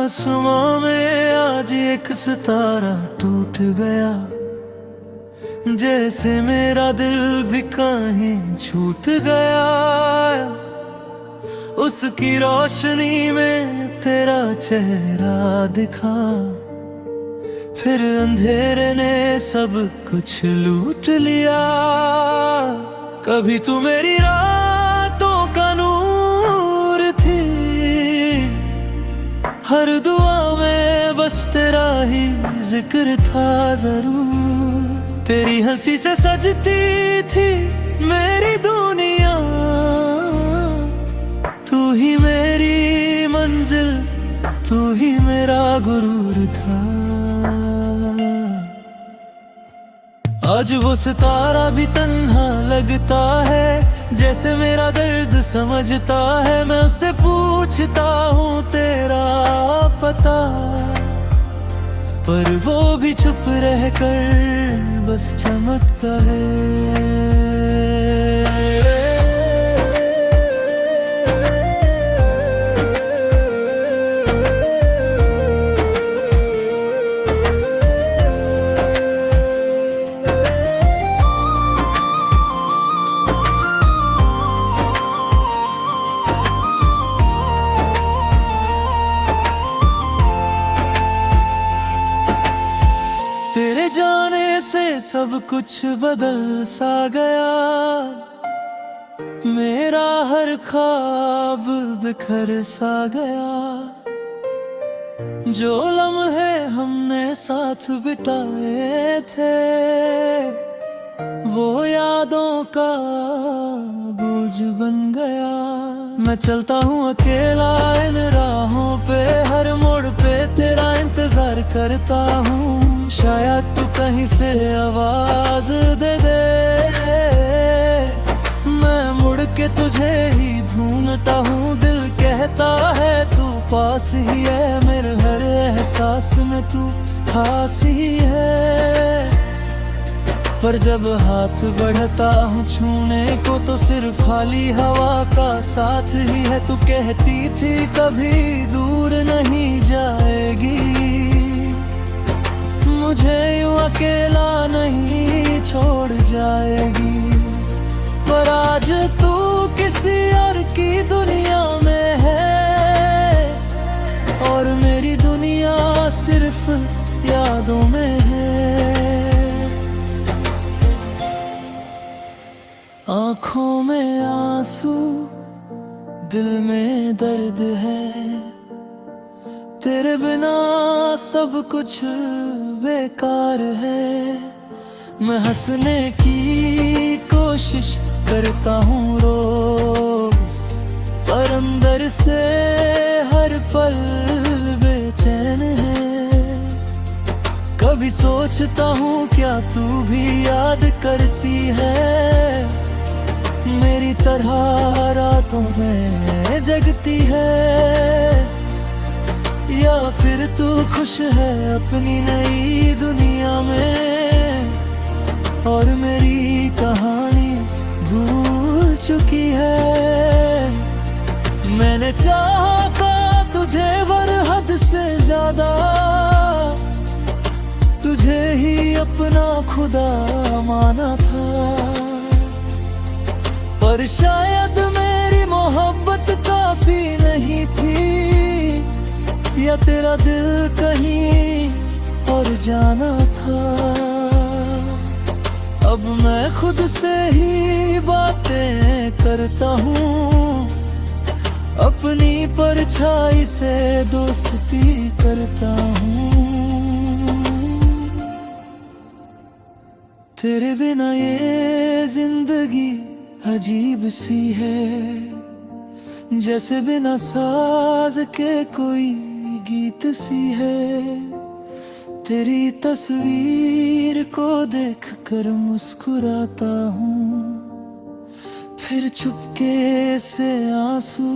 आसमां में आज एक सितारा टूट गया, जैसे मेरा दिल भी कहीं छूट गया। उसकी रोशनी में तेरा चेहरा दिखा, फिर अंधेरे ने सब कुछ लूट लिया। कभी तू मेरी रातों का नूर थी, हर दुआ में बस तेरा ही जिक्र था जरूर। तेरी हंसी से सजती थी मेरी दुनिया, तू ही मेरी मंजिल, तू ही मेरा गुरूर था। आज वो सितारा भी तन्हा लगता है, जैसे मेरा दर्द समझता है। मैं उससे पूछता हूँ तेरा पता, पर वो भी चुप रहकर बस चमकता है। तेरे जाने से सब कुछ बदल सा गया, मेरा हर ख्वाब बिखर सा गया। जो लम्हे हमने साथ बिताए थे, वो यादों का बोझ बन गया। मैं चलता हूँ अकेला इन राहों पे, हर मोड़ पे तेरा इंतजार करता हूँ। शायद तू कहीं से आवाज दे दे, मैं मुड़ के तुझे ही ढूंढता हूँ। दिल कहता है तू पास ही है, मेरे हर एहसास में तू खास ही है। पर जब हाथ बढ़ता हूँ छूने को, तो सिर्फ खाली हवा का साथ ही है। तू कहती थी कभी दूर नहीं जाएगी, मुझे यूं अकेला नहीं छोड़ जाएगी। पर आज तू किसी और की दुनिया में है, और मेरी दुनिया सिर्फ यादों में है। आँखों में आंसू, दिल में दर्द है, तेरे बिना सब कुछ बेकार है। मैं हंसने की कोशिश करता हूँ रोज, पर अंदर से हर पल बेचैन है। कभी सोचता हूँ क्या तू भी याद करती है, मेरी तरह रातों में जगती है। या फिर तू खुश है अपनी नई दुनिया में, और मेरी कहानी भूल चुकी है। मैंने चाहा था तुझे वर हद से ज्यादा, तुझे ही अपना खुदा माना था। पर शायद मेरी मोहब्बत काफी नहीं थी, या तेरा दिल कहीं और जाना था। अब मैं खुद से ही बातें करता हूँ, अपनी परछाई से दोस्ती करता हूँ। तेरे बिना ये जिंदगी अजीब सी है, जैसे बिना साज के कोई गीत सी है। तेरी तस्वीर को देखकर मुस्कुराता हूँ, फिर चुपके से आंसू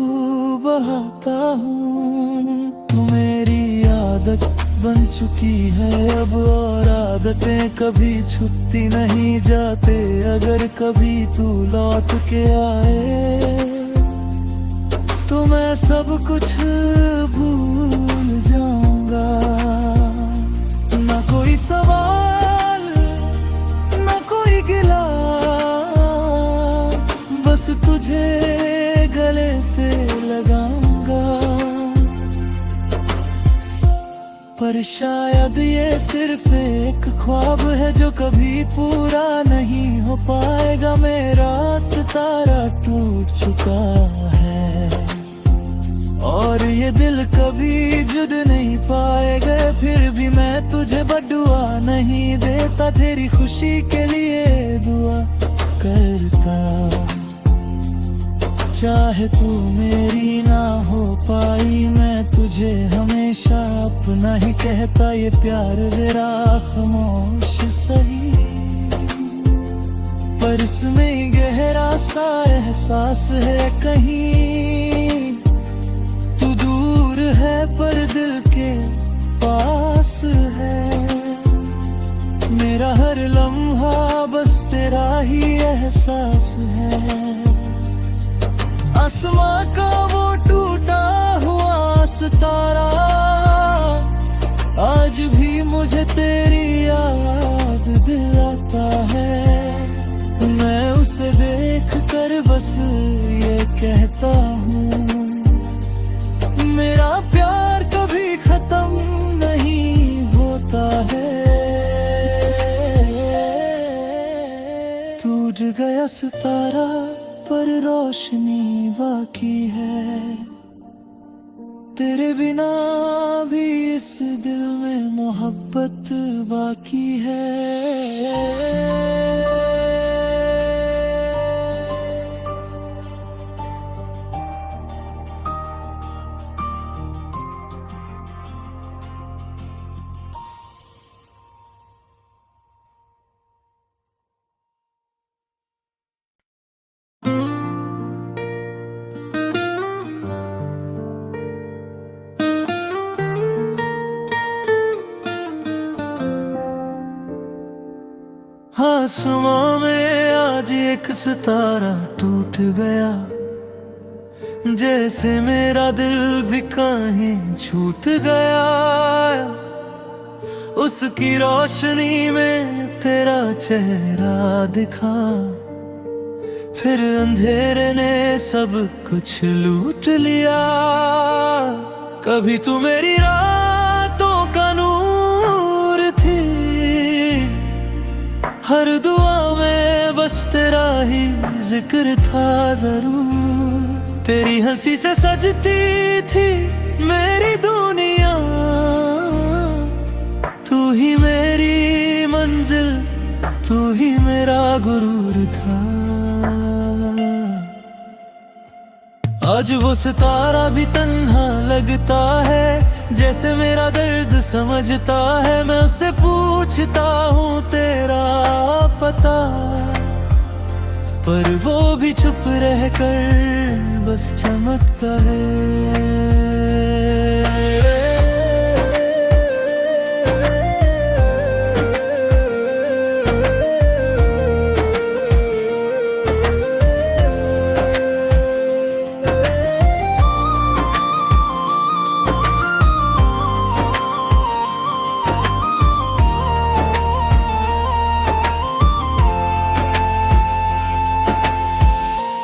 बहाता हूँ। तू मेरी आदत बन चुकी है अब, और आदतें कभी छूटती नहीं जाते। अगर कभी तू लौट के आए, तो मैं सब कुछ भूल जाऊं। शायद ये सिर्फ एक ख्वाब है जो कभी पूरा नहीं हो पाएगा। मेरा सितारा टूट चुका है और ये दिल कभी जुड़ नहीं पाएगा। फिर भी मैं तुझे बदुआ नहीं देता, तेरी खुशी के लिए दुआ करता। चाहे तू मेरी ना हो पाई, मैं तुझे हमेशा अपना ही कहता। ये प्यार मेरा खामोश सही, पर इसमें गहरा सा एहसास है। कहीं तू दूर है पर दिल के पास है। मेरा हर लम्हा बस तेरा ही एहसास है। आसमां का वो टूटा हुआ सितारा आज भी मुझे तेरी याद दिलाता है। मैं उसे देख कर बस ये कहता हूँ, मेरा प्यार कभी खत्म नहीं होता है। टूट गया सितारा पर रोशनी बाकी है। तेरे बिना भी इस दिल में मोहब्बत बाकी है। आसमां में आज एक सितारा टूट गया, जैसे मेरा दिल भी कहीं छूट गया। उसकी रोशनी में तेरा चेहरा दिखा, फिर अंधेरे ने सब कुछ लूट लिया। कभी तू मेरी रातों का नूर थी, हर दुआ में बस तेरा ही जिक्र था जरूर। तेरी हंसी से सजती थी मेरी दुनिया, तू ही मेरी मंजिल, तू ही मेरा गुरूर था। आज वो सितारा भी तन्हा लगता है, जैसे मेरा दर्द समझता है। मैं उससे पूछता हूँ तेरा पता, पर वो भी चुप रहकर बस चमकता है।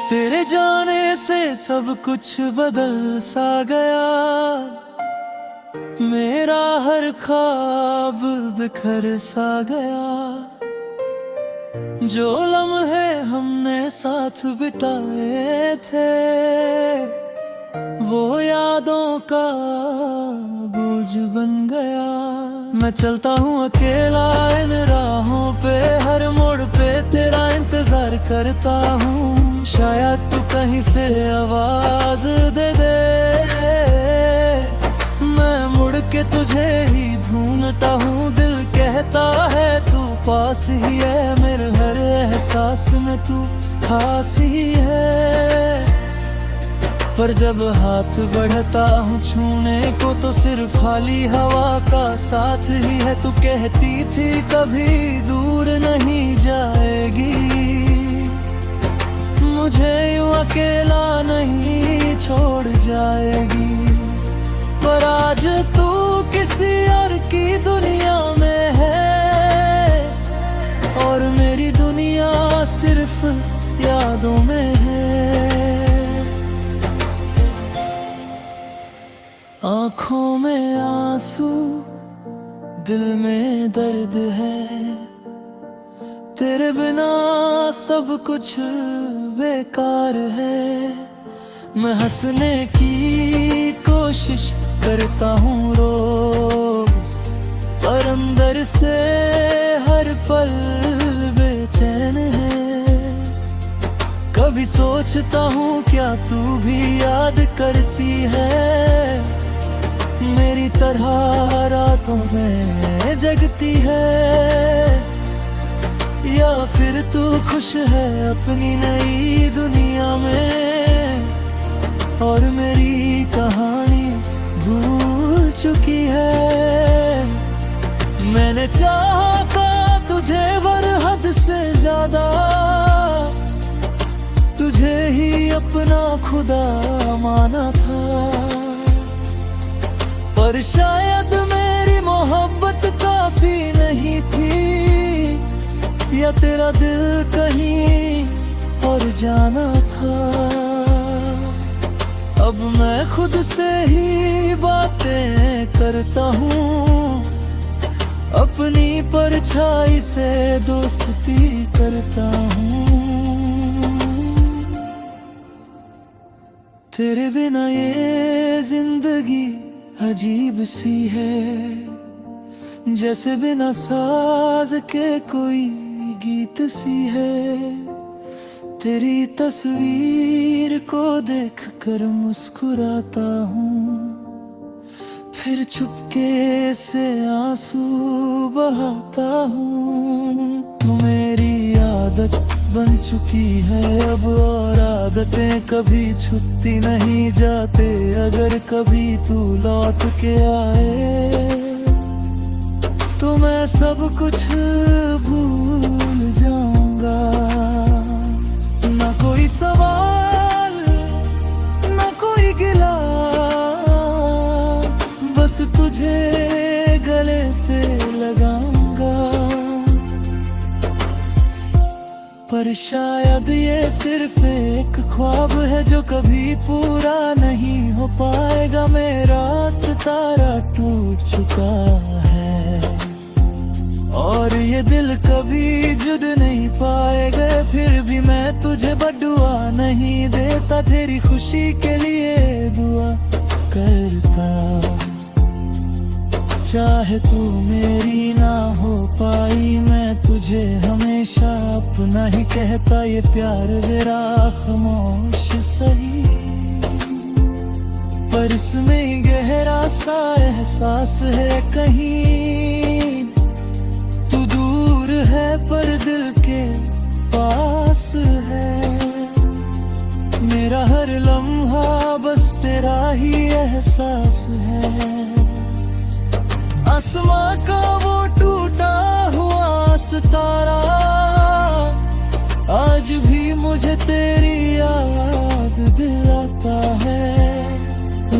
तेरे जाने से सब कुछ बदल सा गया, मेरा हर ख्वाब बिखर सा गया। जो लम्हे हमने साथ बिताए थे, वो यादों का बोझ बन गया। मैं चलता हूँ अकेला इन राहों पे, हर मोड़ पे तेरा इंतजार करता हूँ। शायद तू कहीं से आवाज दे दे, मैं मुड़ के तुझे ही ढूंढता हूँ। दिल कहता है तू पास ही है, मेरे हर एहसास में तू खास ही है। पर जब हाथ बढ़ता हूँ छूने को, तो सिर्फ खाली हवा का साथ ही है। तू कहती थी कभी दूर नहीं जाएगी, मुझे यूं अकेला नहीं छोड़ जाएगी। पर आज तू किसी और की दुनिया में है, और मेरी दुनिया सिर्फ यादों में है। आँखों में आंसू दिल में दर्द है। तेरे बिना सब कुछ बेकार है। मैं हंसने की कोशिश करता हूँ रोज, पर अंदर से हर पल बेचैन है। कभी सोचता हूँ क्या तू भी याद करती है, मेरी तरह रातों में जगती है। या फिर तू खुश है अपनी नई दुनिया में, और मेरी कहानी भूल चुकी है। मैंने चाहा था तुझे वर हद से ज्यादा, तुझे ही अपना खुदा माना था। पर शायद मेरी मोहब्बत काफी नहीं थी, या तेरा दिल कहीं और जाना था। अब मैं खुद से ही बातें करता हूँ, अपनी परछाई से दोस्ती करता हूँ। तेरे बिना ये जिंदगी अजीब सी है, जैसे बिना साज के कोई गीत सी है। तेरी तस्वीर को देखकर मुस्कुराता हूँ, फिर चुपके से आंसू बहाता हूँ। तू मेरी आदत बन चुकी है अब, और आदतें कभी छूटती नहीं जाते। अगर कभी तू लौट के आए तो मैं सब कुछ भूल जाऊंगा। ना कोई सवाल, ना कोई गिला, बस तुझे गले से लगाऊंगा। पर शायद ये सिर्फ एक ख्वाब है जो कभी पूरा नहीं हो पाएगा। मेरा सितारा टूट चुका है, और ये दिल कभी जुड़ नहीं पाएगा। फिर भी मैं तुझे बदुआ नहीं देता, तेरी खुशी के लिए दुआ करता। चाहे तू मेरी ना हो पाई, मैं तुझे हमेशा अपना ही कहता। ये प्यार मेरा खामोश सही, पर इसमें गहरा सा एहसास है कहीं। तू दूर है पर दिल के पास है, मेरा हर लम्हा बस तेरा ही एहसास है। आसमां का वो टूटा हुआ सितारा आज भी मुझे तेरी याद दिलाता है।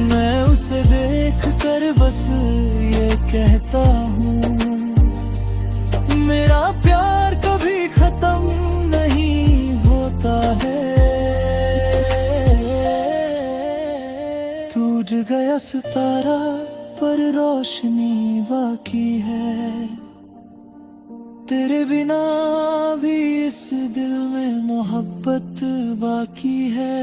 मैं उसे देख कर बस ये कहता हूँ, मेरा प्यार कभी खत्म नहीं होता है। टूट गया सितारा पर रोशनी बाकी है, तेरे बिना भी इस दिल में मोहब्बत बाकी है।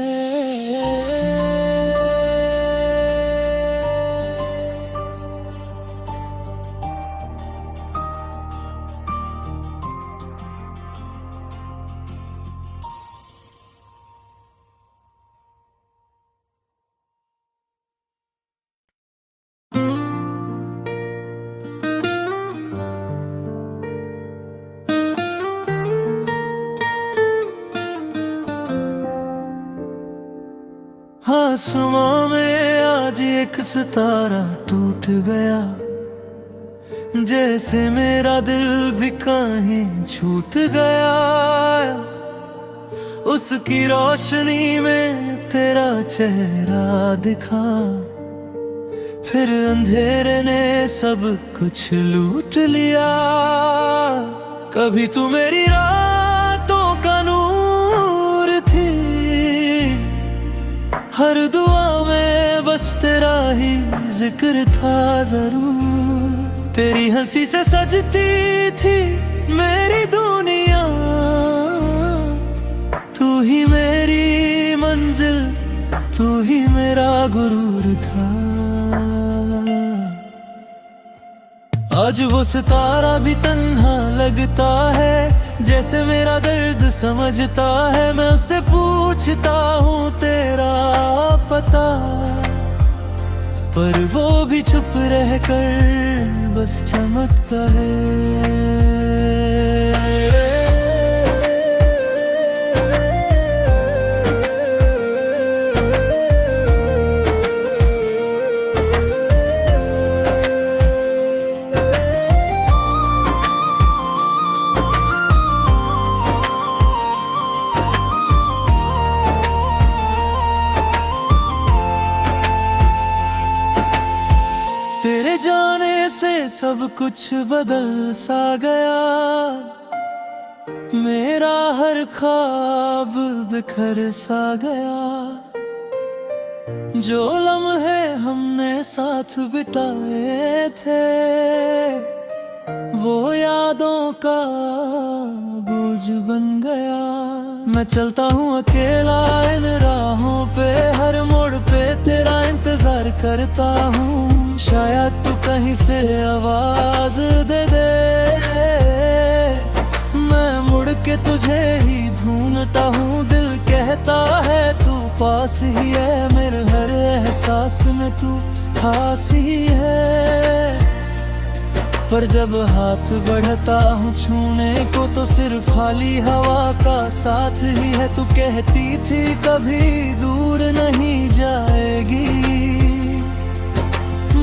आसमां में आज एक सितारा टूट गया, जैसे मेरा दिल भी कहीं छूट गया। उसकी रोशनी में तेरा चेहरा दिखा, फिर अंधेरे ने सब कुछ लूट लिया। कभी तू मेरी रातों का नूर थी, हर दुआ में बस तेरा ही जिक्र था जरूर। तेरी हंसी से सजती थी मेरी दुनिया, तू ही मेरी मंजिल, तू ही मेरा गुरूर था। आज वो सितारा भी तन्हा लगता है, जैसे मेरा दर्द समझता है। मैं उससे पूछता हूँ तेरा पता, पर वो भी चुप रहकर बस चमकता है। तेरे जाने से सब कुछ बदल सा गया, मेरा हर ख्वाब बिखर सा गया। जो लम्हे हमने साथ बिताए थे, वो यादों का बोझ बन गया। मैं चलता हूँ अकेला इन राहों पे, हर मोड़ पे तेरा इंतजार करता हूँ। शायद तू कहीं से आवाज दे दे, मैं मुड़ के तुझे ही ढूंढता हूँ। दिल कहता है तू पास ही है, मेरे हर एहसास में तू खास ही है। पर जब हाथ बढ़ता हूँ छूने को, तो सिर्फ खाली हवा का साथ ही है। तू कहती थी कभी दूर नहीं जाएगी,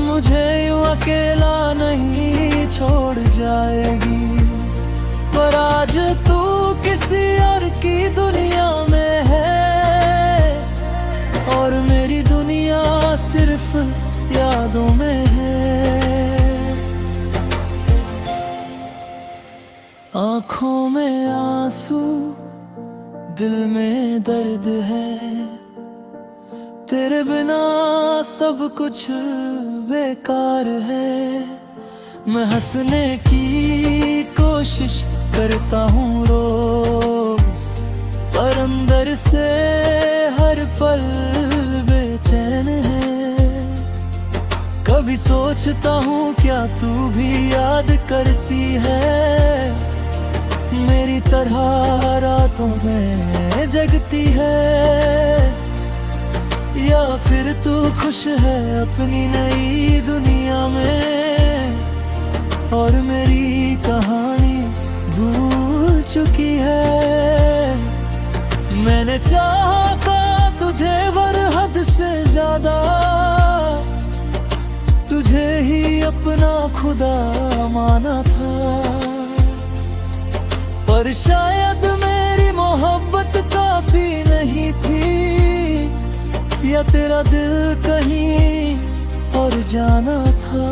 मुझे यूं अकेला नहीं छोड़ जाएगी। पर आज तू किसी और की दुनिया में है, और मेरी दुनिया सिर्फ यादों में है। आँखों में आंसू, दिल में दर्द है, तेरे बिना सब कुछ बेकार है। मैं हंसने की कोशिश करता हूँ रोज, पर अंदर से हर पल बेचैन है। कभी सोचता हूँ क्या तू भी याद करती है, मेरी तरह रातों में जगती है। या फिर तू खुश है अपनी नई दुनिया में, और मेरी कहानी भूल चुकी है। मैंने चाहा था तुझे वर हद से ज्यादा, तुझे ही अपना खुदा माना था। पर शायद मेरी मोहब्बत काफी नहीं थी, या तेरा दिल कहीं और जाना था।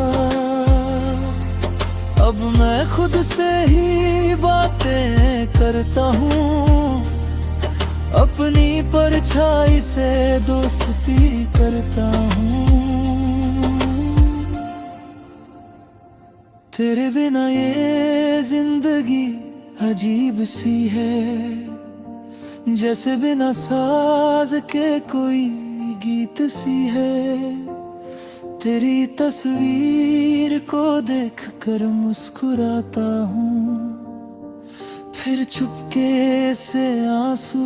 अब मैं खुद से ही बातें करता हूँ, अपनी परछाई से दोस्ती करता हूँ। तेरे बिना ये जिंदगी अजीब सी है, जैसे बिना साज के कोई गीत सी है। तेरी तस्वीर को देखकर मुस्कुराता हूँ, फिर चुपके से आंसू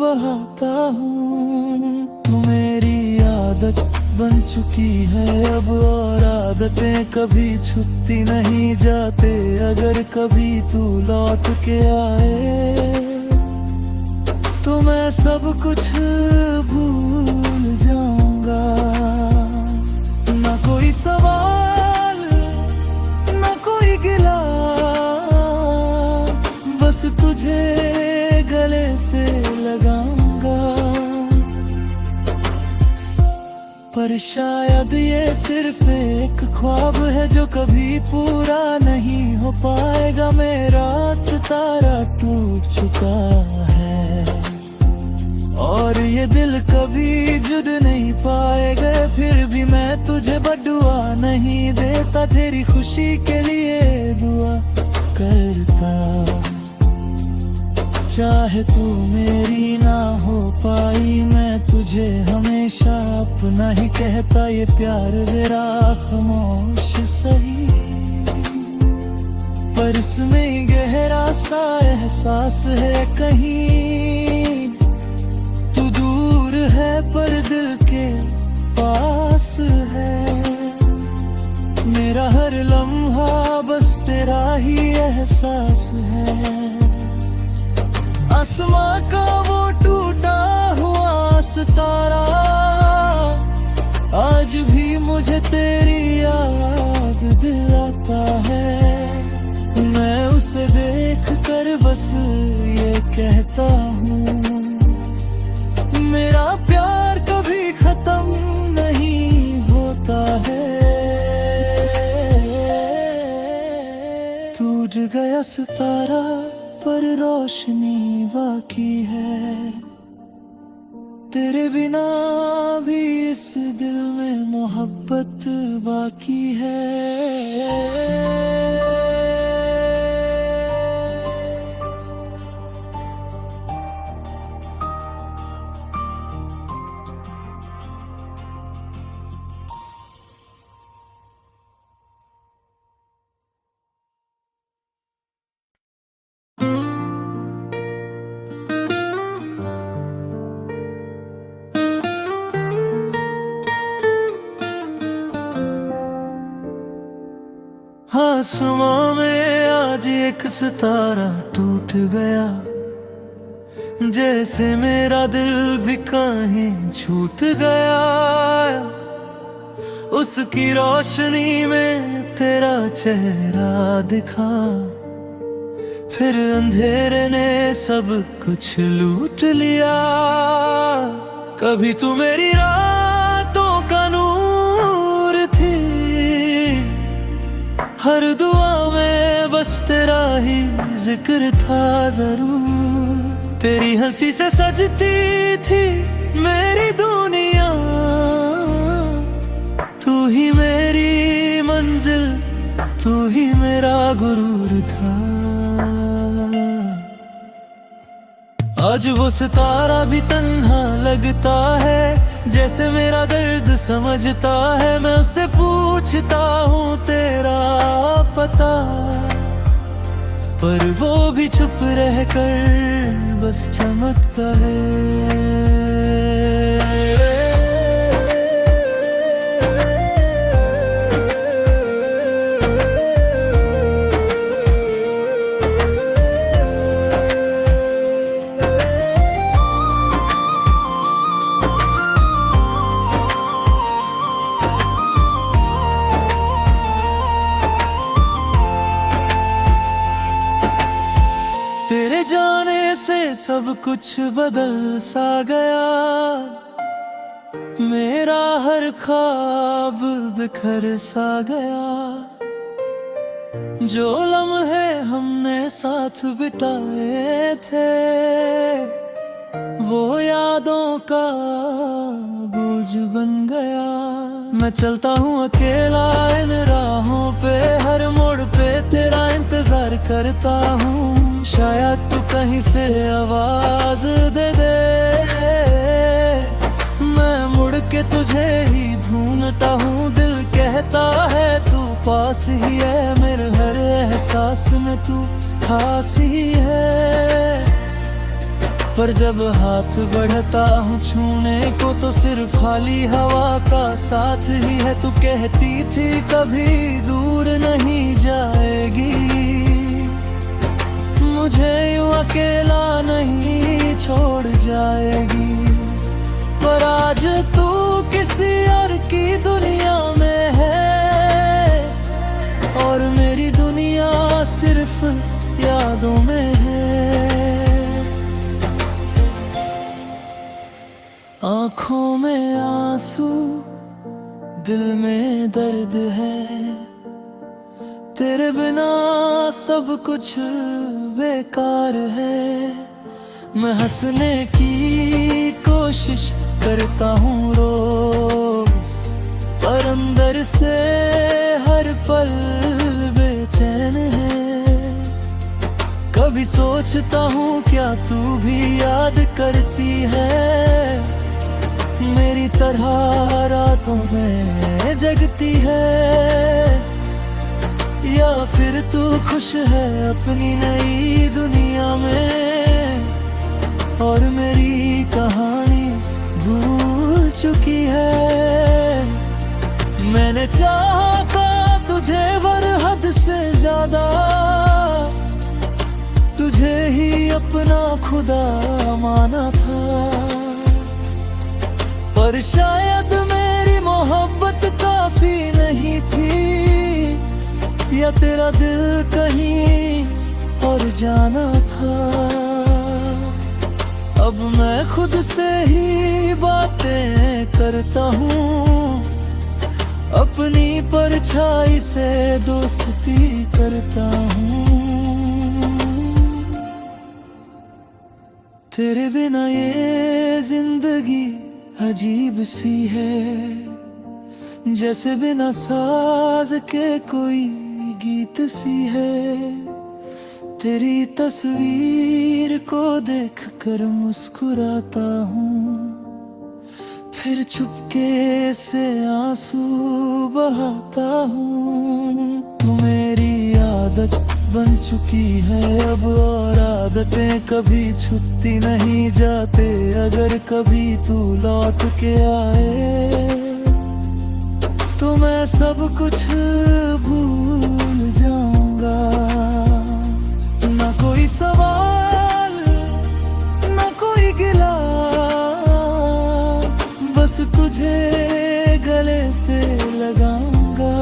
बहाता हूँ। तू मेरी आदत बन चुकी है अब, और आदतें कभी छुपती नहीं जाते। अगर कभी तू लौट के आए, तो मैं सब कुछ भूल जाऊंगा। ना कोई सवाल, ना कोई गिला, बस तुझे गले से लगाऊंगा। पर शायद ये सिर्फ एक ख्वाब है जो कभी पूरा नहीं हो पाएगा। मेरा सितारा टूट चुका है, और ये दिल कभी जुड़ नहीं पाएगा। फिर भी मैं तुझे तुझे बदुआ नहीं देता, तेरी खुशी के लिए दुआ करता। चाहे तू मेरी ना हो पाई, मैं तुझे हमेशा अपना ही कहता। ये प्यार मेरा खामोश सही, पर इसमें गहरा सा एहसास है कहीं। तू दूर है पर दिल के पास है, मेरा हर लम्हा बस तेरा ही एहसास है। आसमां का वो टूटा हुआ सितारा, आज भी मुझे तेरी याद दिलाता है। मैं उसे देख कर बस ये कहता हूँ, मेरा प्यार कभी खत्म नहीं होता है। टूट गया सितारा पर रोशनी बाकी है, तेरे बिना भी इस दिल में मोहब्बत बाकी है। आसमां में आज एक सितारा टूट गया, जैसे मेरा दिल भी कहीं छूट गया। उसकी रोशनी में तेरा चेहरा दिखा, फिर अंधेरे ने सब कुछ लूट लिया। कभी तू मेरी रातों का नूर थी, हर दुआ में बस तेरा ही जिक्र था जरूर। तेरी हंसी से सजती थी मेरी दुनिया, तू ही मेरी मंजिल, तू ही मेरा गुरूर था। आज वो सितारा भी तन्हा लगता है, जैसे मेरा दर्द समझता है। मैं उससे पूछता हूँ तेरा पता, पर वो भी चुप रहकर बस चमकता है। तेरे जाने से सब कुछ बदल सा गया, मेरा हर ख्वाब बिखर सा गया। जो लम्हे हमने साथ बिताए थे, वो यादों का बोझ बन गया। मैं चलता हूँ अकेला इन राहों पे, हर मोड़ पे तेरा इंतजार करता हूँ। शायद तू कहीं से आवाज दे दे, मैं मुड़ के तुझे ही ढूंढता हूँ। दिल कहता है तू पास ही है, मेरे हर एहसास में तू खास ही है। पर जब हाथ बढ़ता हूँ छूने को, तो सिर्फ खाली हवा का साथ ही है। तू कहती थी कभी दूर नहीं जाएगी, मुझे यूं अकेला नहीं छोड़ जाएगी। पर आज तू किसी और की दुनिया में है, और मेरी दुनिया सिर्फ यादों में है। आँखों में आंसू, दिल में दर्द है, तेरे बिना सब कुछ बेकार है। मैं हंसने की कोशिश करता हूँ रोज, पर अंदर से हर पल बेचैन है। कभी सोचता हूँ क्या तू भी याद करती है, मेरी तरह रातों में जगती है, या फिर तू खुश है अपनी नई दुनिया में और मेरी कहानी भूल चुकी है। मैंने चाहा था तुझे वर हद से ज्यादा, तुझे ही अपना खुदा माना था, पर शायद मेरी मोहब्बत काफी नहीं थी, या तेरा दिल कहीं और जाना था। अब मैं खुद से ही बातें करता हूँ, अपनी परछाई से दोस्ती करता हूँ। तेरे बिना ये जिंदगी अजीब सी है, जैसे बिना साज के कोई गीत सी है। तेरी तस्वीर को देखकर मुस्कुराता हूँ, फिर चुपके से आंसू बहाता हूँ। तू मेरी आदत बन चुकी है अब, और आदतें कभी छूटती नहीं जाते। अगर कभी तू लौट के आए तो मैं सब कुछ भूल जाऊंगा। ना कोई सवाल, ना कोई गिला, बस तुझे गले से लगाऊंगा।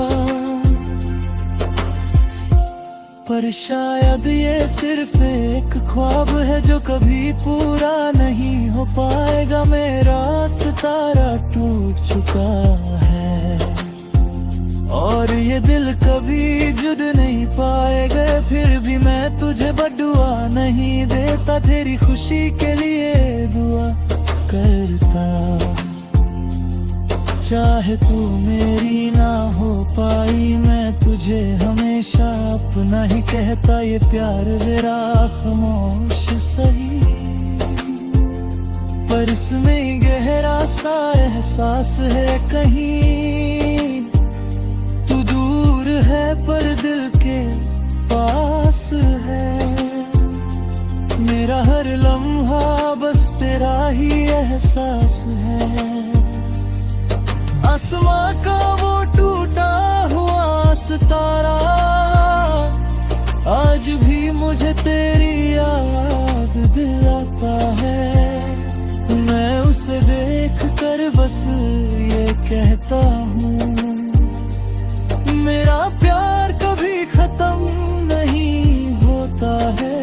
पर शायद ये सिर्फ एक ख्वाब है जो कभी पूरा नहीं हो पाएगा। मेरा सितारा टूट चुका है और ये दिल कभी जुड़ नहीं पाएगा। फिर भी मैं तुझे बदुआ नहीं देता, तेरी खुशी के लिए दुआ करता। चाहे तू मेरी ना हो पाई, मैं तुझे हमेशा अपना ही कहता। ये प्यार मेरा खामोश सही, पर इसमें गहरा सा एहसास है कहीं। तू दूर है पर दिल के पास है, मेरा हर लम्हा बस तेरा ही एहसास है। आसमां का वो टूटा हुआ सितारा आज भी मुझे तेरी याद दिलाता है। मैं उसे देख कर बस ये कहता हूँ, मेरा प्यार कभी खत्म नहीं होता है।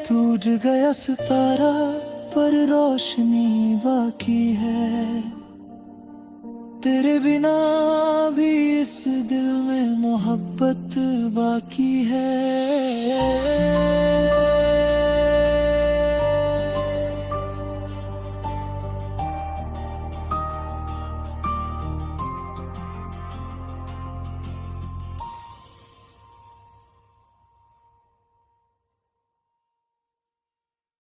टूट गया सितारा पर रोशनी बाकी है, तेरे बिना भी इस दिल में मोहब्बत बाकी है।